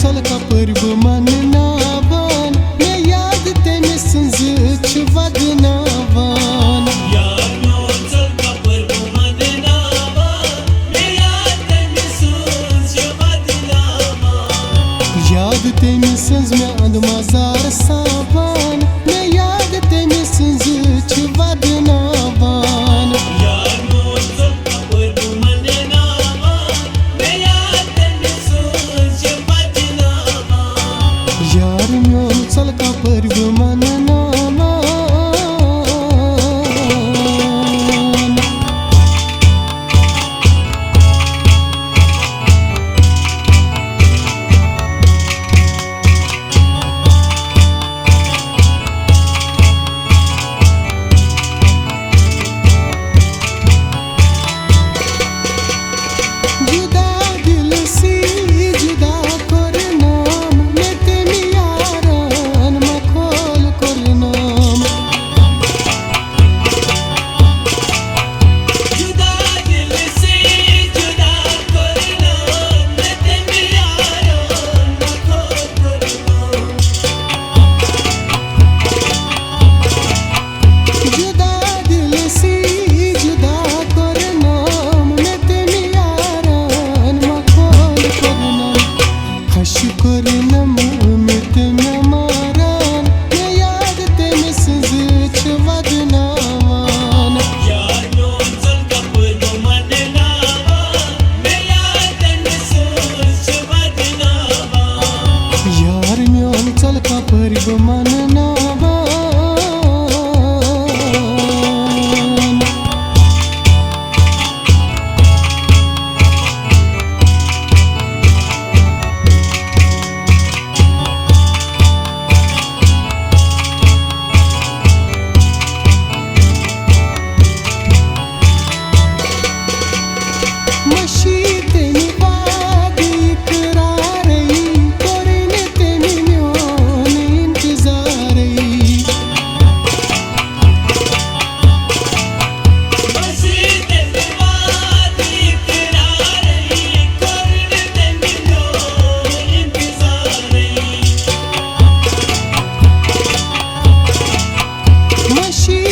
चल कपर बह मननावान मे याद तेमी सन्ज छ वदनावान यार म्योन चल कपर बह मननावान मे याद तेमी सन्ज छ वदनावान याद तेमी सन्ज मे अंद मजार सावान मे याद तेमी सन्ज छ वदनावान यार म्योन चल कपर बह मननावान मे याद तेमी सन्ज छ वदनावान यार म्योन चल कपर बह मननावान जुदा दिल सी जुदा कर नाम मे तेमी यारान मखोल कर नाम जुदा दिल से जुदा करना मैं तेरी यारान मखोल करना जुदा दिल सी जुदा कर नाम मे तेमी यारान मखोल कर नाम खश कर नम मे तेमी मारान मे याद तेमी सन्ज छ वदनावान यार म्योन चल कपर बह मननावान मैं याद तेमी सन्ज छ वदनावान यार म्योन चल कपर बह मननावान मशी तेमी वाद इकरारई करिन तेमी म्योन इंतजारई मसीह तेरी बात इकरार करने तेरी म्योन इंतजार मशी